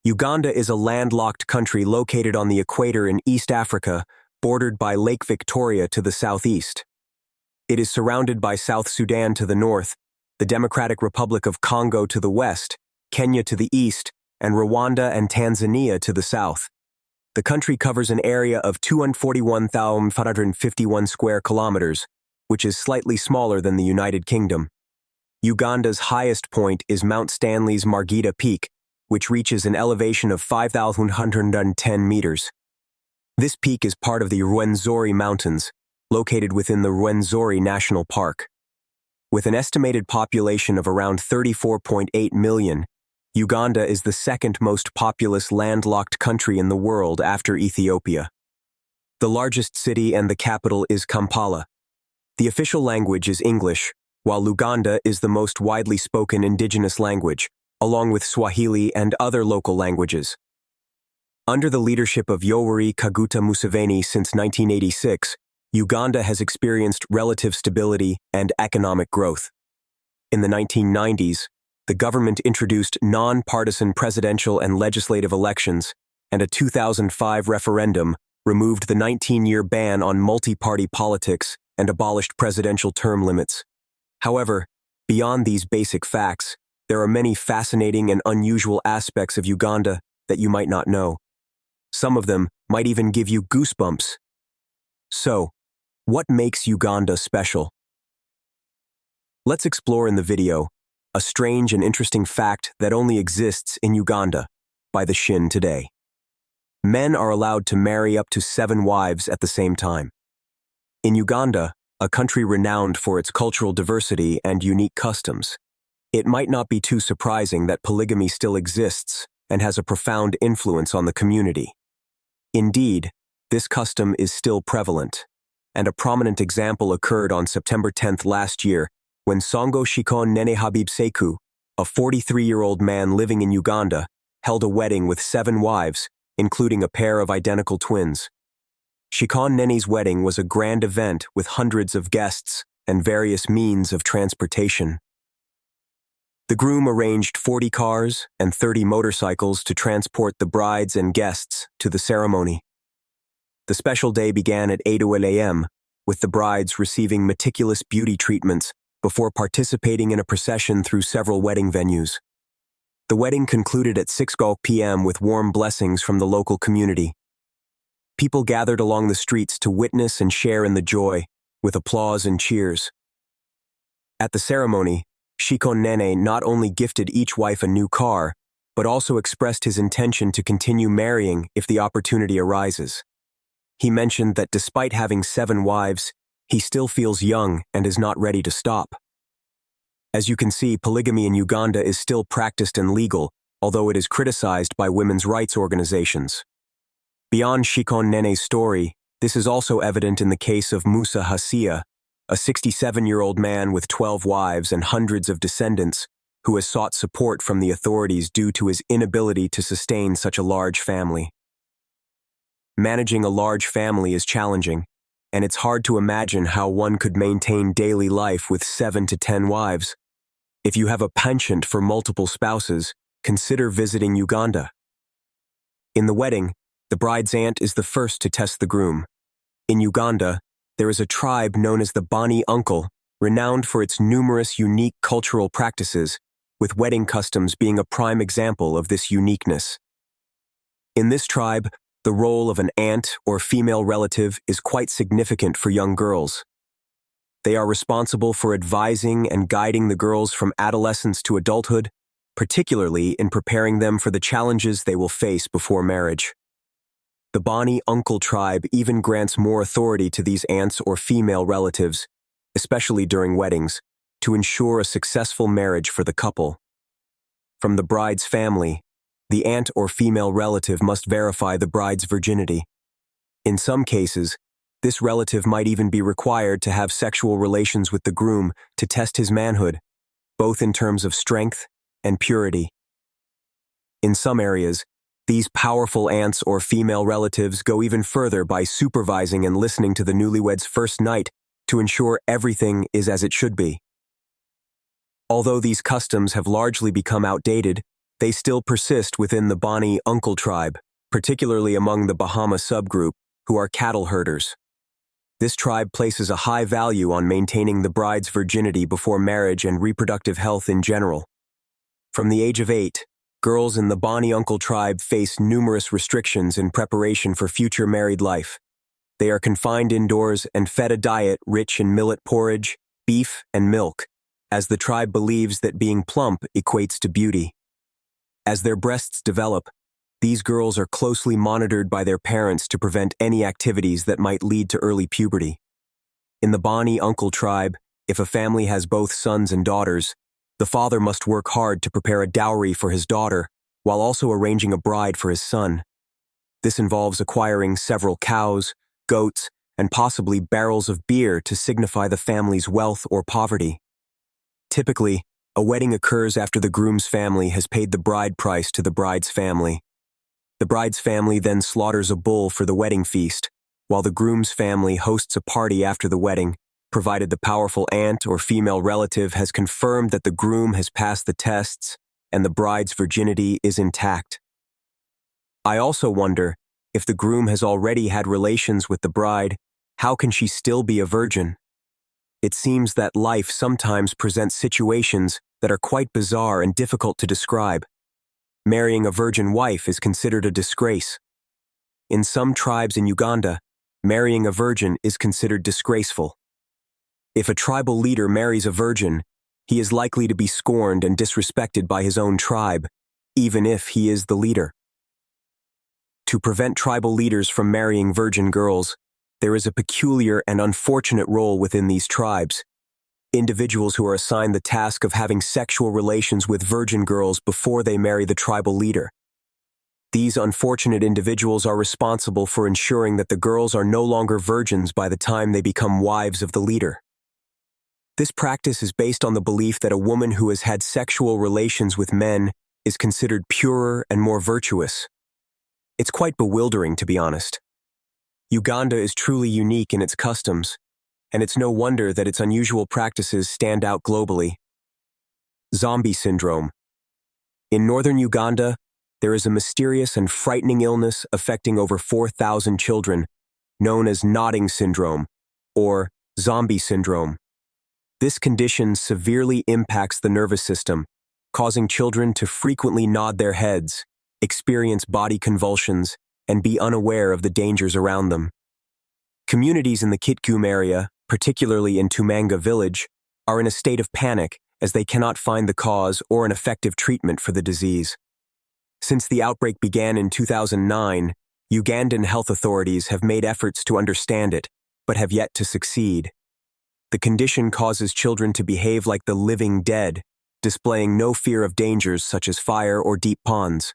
Uganda is a landlocked country located on the equator in East Africa, bordered by Lake Victoria to the southeast. It is surrounded by South Sudan to the north, the Democratic Republic of Congo to the west, Kenya to the east, and Rwanda and Tanzania to the south. The country covers an area of 241,551 square kilometers, which is slightly smaller than the United Kingdom. Uganda's highest point is Mount Stanley's Margita Peak, which reaches an elevation of 5,110 meters. This peak is part of the Rwenzori Mountains, located within the Rwenzori National Park. With an estimated population of around 34.8 million, Uganda is the second most populous landlocked country in the world after Ethiopia. The largest city and the capital is Kampala. The official language is English, while Luganda is the most widely spoken indigenous language, along with Swahili and other local languages. Under the leadership of Yoweri Kaguta Museveni since 1986, Uganda has experienced relative stability and economic growth. In the 1990s, the government introduced non-partisan presidential and legislative elections, and a 2005 referendum removed the 19-year ban on multi-party politics and abolished presidential term limits. However, beyond these basic facts, there are many fascinating and unusual aspects of Uganda that you might not know. Some of them might even give you goosebumps. So, what makes Uganda special? Let's explore in the video a strange and interesting fact that only exists in Uganda by the Shin today. Men are allowed to marry up to 7 wives at the same time. In Uganda, a country renowned for its cultural diversity and unique customs, it might not be too surprising that polygamy still exists and has a profound influence on the community. Indeed, this custom is still prevalent, and a prominent example occurred on September 10th last year when Songo Shikon Nene Habib Sekou, a 43-year-old man living in Uganda, held a wedding with 7 wives, including a pair of identical twins. Shikon Nene's wedding was a grand event with hundreds of guests and various means of transportation. The groom arranged 40 cars and 30 motorcycles to transport the brides and guests to the ceremony. The special day began at 8:00 a.m., with the brides receiving meticulous beauty treatments before participating in a procession through several wedding venues. The wedding concluded at 6:00 p.m. with warm blessings from the local community. People gathered along the streets to witness and share in the joy, with applause and cheers. At the ceremony, Shikon Nene not only gifted each wife a new car, but also expressed his intention to continue marrying if the opportunity arises. He mentioned that despite having 7 wives, he still feels young and is not ready to stop. As you can see, polygamy in Uganda is still practiced and legal, although it is criticized by women's rights organizations. Beyond Shikon Nene's story, this is also evident in the case of Musa Hasia, a 67-year-old man with 12 wives and hundreds of descendants who has sought support from the authorities due to his inability to sustain such a large family. Managing a large family is challenging, and it's hard to imagine how one could maintain daily life with 7 to 10 wives. If you have a penchant for multiple spouses, consider visiting Uganda. In the wedding, the bride's aunt is the first to test the groom. In Uganda, there is a tribe known as the Bundy uncle, renowned for its numerous unique cultural practices, with wedding customs being a prime example of this uniqueness. In this tribe, the role of an aunt or female relative is quite significant for young girls. They are responsible for advising and guiding the girls from adolescence to adulthood, particularly in preparing them for the challenges they will face before marriage. The Bundy uncle tribe even grants more authority to these aunts or female relatives, especially during weddings, to ensure a successful marriage for the couple. From the bride's family, the aunt or female relative must verify the bride's virginity. In some cases, this relative might even be required to have sexual relations with the groom to test his manhood, both in terms of strength and purity. In some areas, these powerful aunts or female relatives go even further by supervising and listening to the newlyweds' first night to ensure everything is as it should be. Although these customs have largely become outdated, They still persist within the Bani uncle tribe, particularly among the Bahama subgroup, who are cattle herders. This tribe places a high value on maintaining the bride's virginity before marriage and reproductive health in general. From the age of 8, girls in the Bani uncle tribe face numerous restrictions in preparation for future married life. They are confined indoors and fed a diet rich in millet porridge, beef, and milk, as the tribe believes that being plump equates to beauty. As their breasts develop, these girls are closely monitored by their parents to prevent any activities that might lead to early puberty. In the Bani uncle tribe, if a family has both sons and daughters, the father must work hard to prepare a dowry for his daughter, while also arranging a bride for his son. This involves acquiring several cows, goats, and possibly barrels of beer to signify the family's wealth or poverty. Typically, a wedding occurs after the groom's family has paid the bride price to the bride's family. The bride's family then slaughters a bull for the wedding feast, while the groom's family hosts a party after the wedding, provided the powerful aunt or female relative has confirmed that the groom has passed the tests and the bride's virginity is intact. I also wonder, if the groom has already had relations with the bride, how can she still be a virgin? It seems that life sometimes presents situations that are quite bizarre and difficult to describe. Marrying a virgin wife is considered a disgrace. In some tribes in Uganda, marrying a virgin is considered disgraceful. If a tribal leader marries a virgin, he is likely to be scorned and disrespected by his own tribe, even if he is the leader. To prevent tribal leaders from marrying virgin girls, there is a peculiar and unfortunate role within these tribes. Individuals who are assigned the task of having sexual relations with virgin girls before they marry the tribal leader. These unfortunate individuals are responsible for ensuring that the girls are no longer virgins by the time they become wives of the leader. This practice is based on the belief that a woman who has had sexual relations with men is considered purer and more virtuous. It's quite bewildering, to be honest. Uganda is truly unique in its customs, and it's no wonder that its unusual practices stand out globally. Zombie syndrome. In northern Uganda, there is a mysterious and frightening illness affecting over 4,000 children, known as nodding syndrome, or zombie syndrome. This condition severely impacts the nervous system, causing children to frequently nod their heads, experience body convulsions, and be unaware of the dangers around them. Communities in the Kitgum area, particularly in Tumanga village, are in a state of panic as they cannot find the cause or an effective treatment for the disease. Since the outbreak began in 2009, Ugandan health authorities have made efforts to understand it, but have yet to succeed. The condition causes children to behave like the living dead, displaying no fear of dangers such as fire or deep ponds.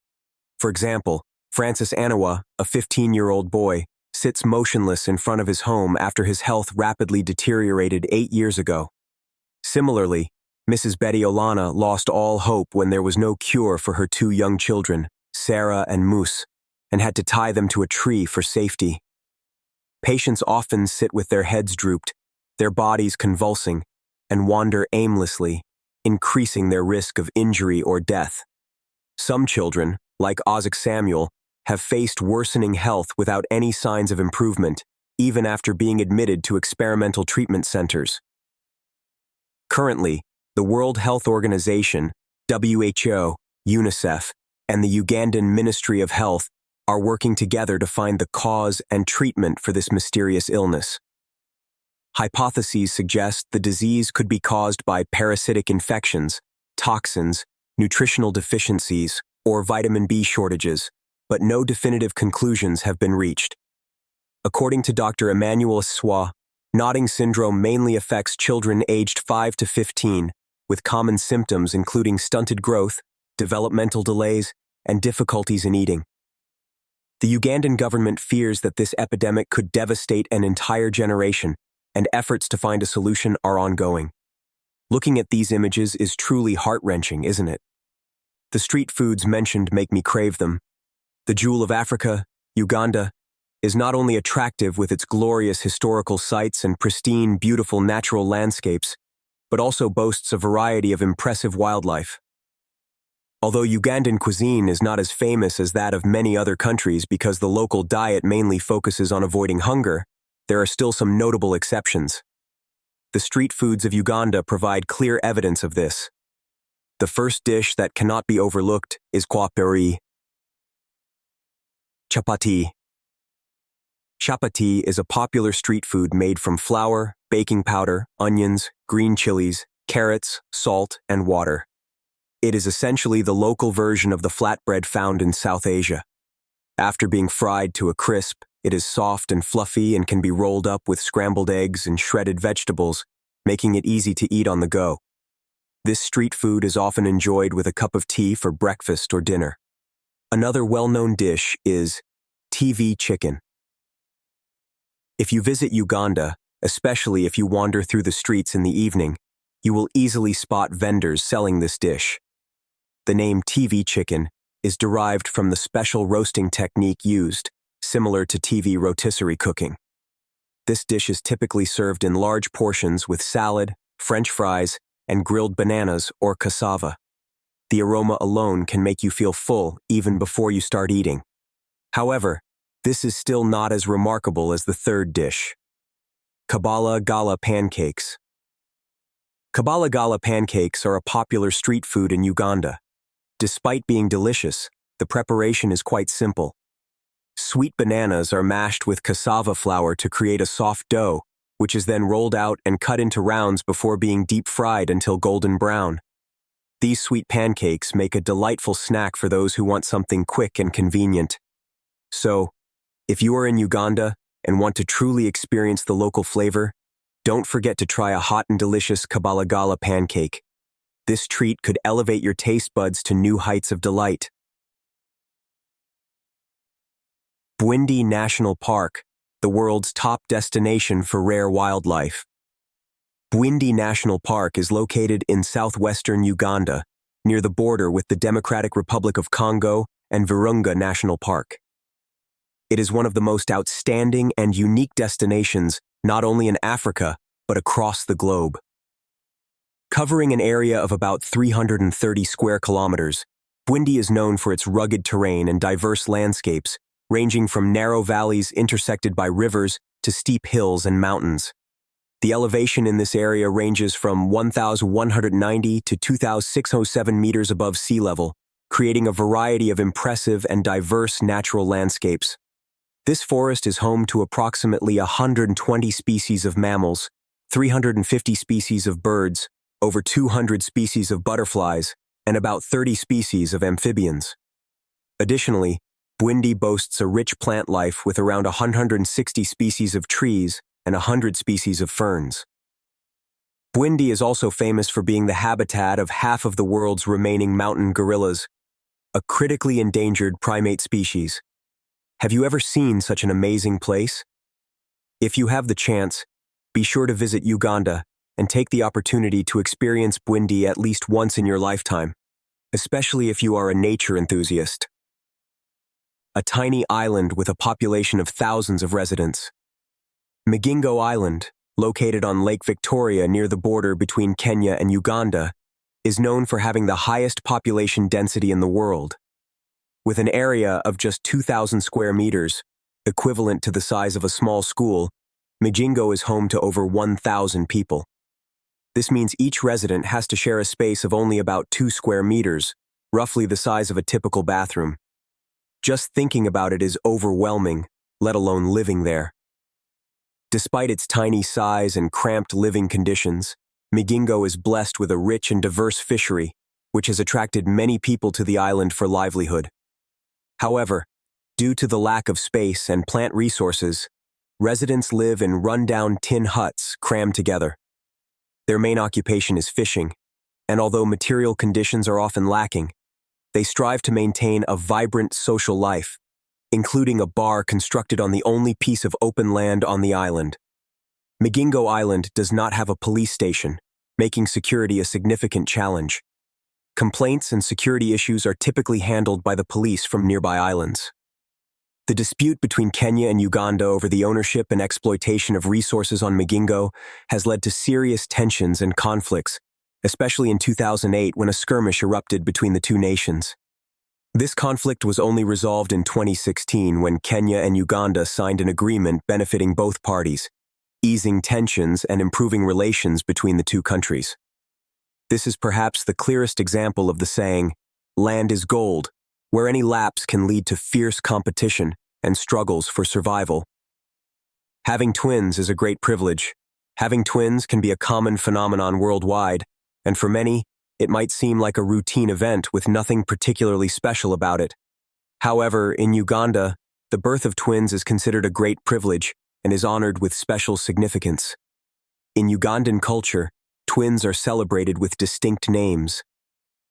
For example, Francis Anawa, a 15-year-old boy, sits motionless in front of his home after his health rapidly deteriorated 8 years ago. Similarly, Mrs. Betty Olana lost all hope when there was no cure for her 2 young children, Sarah and Moose, and had to tie them to a tree for safety. Patients often sit with their heads drooped, their bodies convulsing, and wander aimlessly, increasing their risk of injury or death. Some children, like Isaac Samuel, have faced worsening health without any signs of improvement, even after being admitted to experimental treatment centers. Currently, the World Health Organization, WHO, UNICEF, and the Ugandan Ministry of Health are working together to find the cause and treatment for this mysterious illness. Hypotheses suggest the disease could be caused by parasitic infections, toxins, nutritional deficiencies, or vitamin B shortages, but no definitive conclusions have been reached. According to Dr. Emmanuel Swa, nodding syndrome mainly affects children aged 5 to 15, with common symptoms including stunted growth, developmental delays, and difficulties in eating. The Ugandan government fears that this epidemic could devastate an entire generation, and efforts to find a solution are ongoing. Looking at these images is truly heart-wrenching, isn't it? The street foods mentioned make me crave them. The jewel of Africa, Uganda, is not only attractive with its glorious historical sites and pristine, beautiful natural landscapes, but also boasts a variety of impressive wildlife. Although Ugandan cuisine is not as famous as that of many other countries because the local diet mainly focuses on avoiding hunger, there are still some notable exceptions. The street foods of Uganda provide clear evidence of this. The first dish that cannot be overlooked is kwaperi. Chapati. Chapati is a popular street food made from flour, baking powder, onions, green chilies, carrots, salt, and water. It is essentially the local version of the flatbread found in South Asia. After being fried to a crisp, it is soft and fluffy and can be rolled up with scrambled eggs and shredded vegetables, making it easy to eat on the go. This street food is often enjoyed with a cup of tea for breakfast or dinner. Another well-known dish is TV chicken. If you visit Uganda, especially if you wander through the streets in the evening, you will easily spot vendors selling this dish. The name TV chicken is derived from the special roasting technique used, similar to TV rotisserie cooking. This dish is typically served in large portions with salad, French fries, and grilled bananas or cassava. The aroma alone can make you feel full even before you start eating. However, this is still not as remarkable as the third dish. Kabala Gala pancakes. Kabala Gala pancakes are a popular street food in Uganda. Despite being delicious, the preparation is quite simple. Sweet bananas are mashed with cassava flour to create a soft dough, which is then rolled out and cut into rounds before being deep fried until golden brown. These sweet pancakes make a delightful snack for those who want something quick and convenient. So, if you are in Uganda and want to truly experience the local flavor, don't forget to try a hot and delicious Kabala Gala pancake. This treat could elevate your taste buds to new heights of delight. Bundy National Park, the world's top destination for rare wildlife. Bundy National Park is located in southwestern Uganda, near the border with the Democratic Republic of Congo and Virunga National Park. It is one of the most outstanding and unique destinations not only in Africa, but across the globe. Covering an area of about 330 square kilometers, Bundy is known for its rugged terrain and diverse landscapes, ranging from narrow valleys intersected by rivers to steep hills and mountains. The elevation in this area ranges from 1,190 to 2,607 meters above sea level, creating a variety of impressive and diverse natural landscapes. This forest is home to approximately 120 species of mammals, 350 species of birds, over 200 species of butterflies, and about 30 species of amphibians. Additionally, Bundy boasts a rich plant life with around 160 species of trees and 100 species of ferns. Bundy is also famous for being the habitat of half of the world's remaining mountain gorillas, a critically endangered primate species. Have you ever seen such an amazing place? If you have the chance, be sure to visit Uganda and take the opportunity to experience Bundy at least once in your lifetime, especially if you are a nature enthusiast. A tiny island with a population of thousands of residents. Mingo Island, located on Lake Victoria near the border between Kenya and Uganda, is known for having the highest population density in the world. With an area of just 2,000 square meters, equivalent to the size of a small school, Mingo is home to over 1,000 people. This means each resident has to share a space of only about 2 square meters, roughly the size of a typical bathroom. Just thinking about it is overwhelming, let alone living there. Despite its tiny size and cramped living conditions, Mingo is blessed with a rich and diverse fishery, which has attracted many people to the island for livelihood. However, due to the lack of space and plant resources, residents live in run-down tin huts crammed together. Their main occupation is fishing, and although material conditions are often lacking, they strive to maintain a vibrant social life, including a bar constructed on the only piece of open land on the island. Mingo Island does not have a police station, making security a significant challenge. Complaints and security issues are typically handled by the police from nearby islands. The dispute between Kenya and Uganda over the ownership and exploitation of resources on Mingo has led to serious tensions and conflicts, especially in 2008 when a skirmish erupted between the two nations. This conflict was only resolved in 2016 when Kenya and Uganda signed an agreement benefiting both parties, easing tensions and improving relations between the two countries. This is perhaps the clearest example of the saying, "Land is gold," where any lapse can lead to fierce competition and struggles for survival. Having twins is a great privilege. Having twins can be a common phenomenon worldwide, and for many, it might seem like a routine event with nothing particularly special about it. However, in Uganda, the birth of twins is considered a great privilege and is honored with special significance. In Ugandan culture, twins are celebrated with distinct names.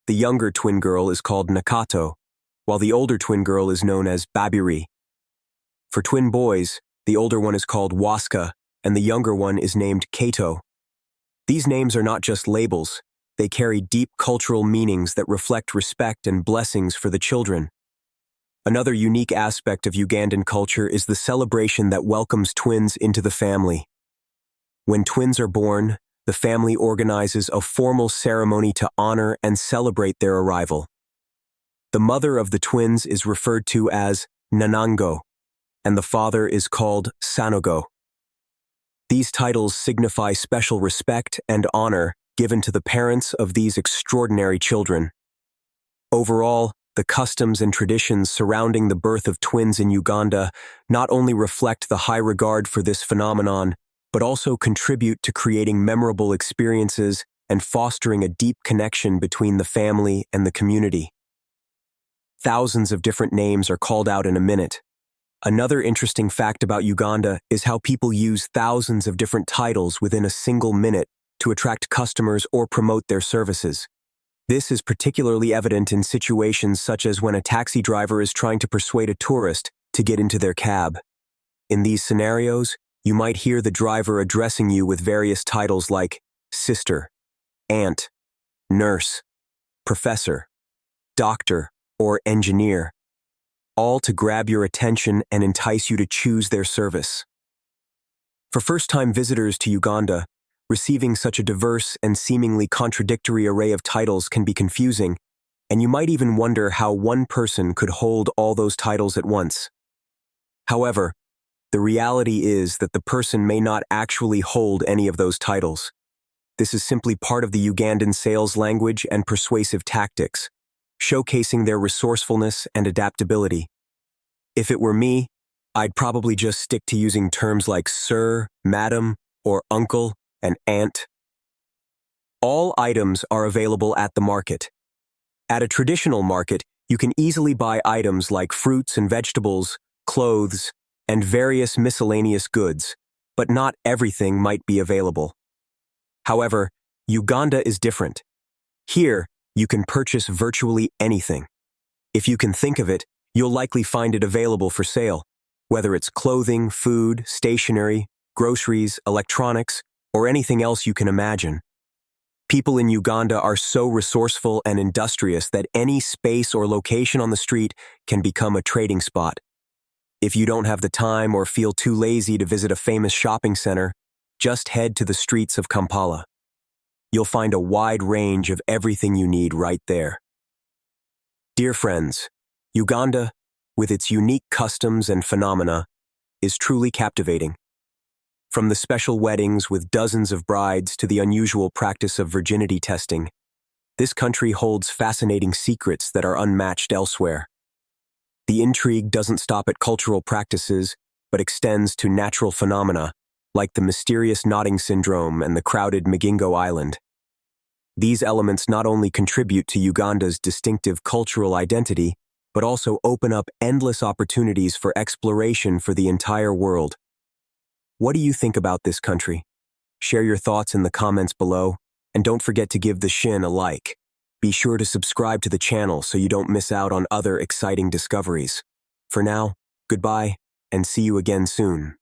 The younger twin girl is called Nakato, while the older twin girl is known as Babiri. For twin boys, the older one is called Waska, and the younger one is named Kato. These names are not just labels. They carry deep cultural meanings that reflect respect and blessings for the children. Another unique aspect of Ugandan culture is the celebration that welcomes twins into the family. When twins are born, the family organizes a formal ceremony to honor and celebrate their arrival. The mother of the twins is referred to as Nanango, and the father is called Sanogo. These titles signify special respect and honor given to the parents of these extraordinary children. Overall, the customs and traditions surrounding the birth of twins in Uganda not only reflect the high regard for this phenomenon, but also contribute to creating memorable experiences and fostering a deep connection between the family and the community. Thousands of different names are called out in a minute. Another interesting fact about Uganda is how people use thousands of different titles within a single minute to attract customers or promote their services. This is particularly evident in situations such as when a taxi driver is trying to persuade a tourist to get into their cab. In these scenarios, you might hear the driver addressing you with various titles like sister, aunt, nurse, professor, doctor, or engineer, all to grab your attention and entice you to choose their service. For first-time visitors to Uganda, receiving such a diverse and seemingly contradictory array of titles can be confusing, and you might even wonder how one person could hold all those titles at once. However, the reality is that the person may not actually hold any of those titles. This is simply part of the Ugandan sales language and persuasive tactics, showcasing their resourcefulness and adaptability. If it were me, I'd probably just stick to using terms like sir, madam, or uncle, and aunt. All items are available at the market. At a traditional market, you can easily buy items like fruits and vegetables, clothes, and various miscellaneous goods, but not everything might be available. However, Uganda is different. Here, you can purchase virtually anything. If you can think of it, you'll likely find it available for sale, whether it's clothing, food, stationery, groceries, electronics, or anything else you can imagine. People in Uganda are so resourceful and industrious that any space or location on the street can become a trading spot. If you don't have the time or feel too lazy to visit a famous shopping center, just head to the streets of Kampala. You'll find a wide range of everything you need right there. Dear friends, Uganda, with its unique customs and phenomena, is truly captivating. From the special weddings with dozens of brides to the unusual practice of virginity testing, this country holds fascinating secrets that are unmatched elsewhere. The intrigue doesn't stop at cultural practices, but extends to natural phenomena, like the mysterious nodding syndrome and the crowded Mingo Island. These elements not only contribute to Uganda's distinctive cultural identity, but also open up endless opportunities for exploration for the entire world. What do you think about this country? Share your thoughts in the comments below, and don't forget to give the Shin a like. Be sure to subscribe to the channel so you don't miss out on other exciting discoveries. For now, goodbye, and see you again soon.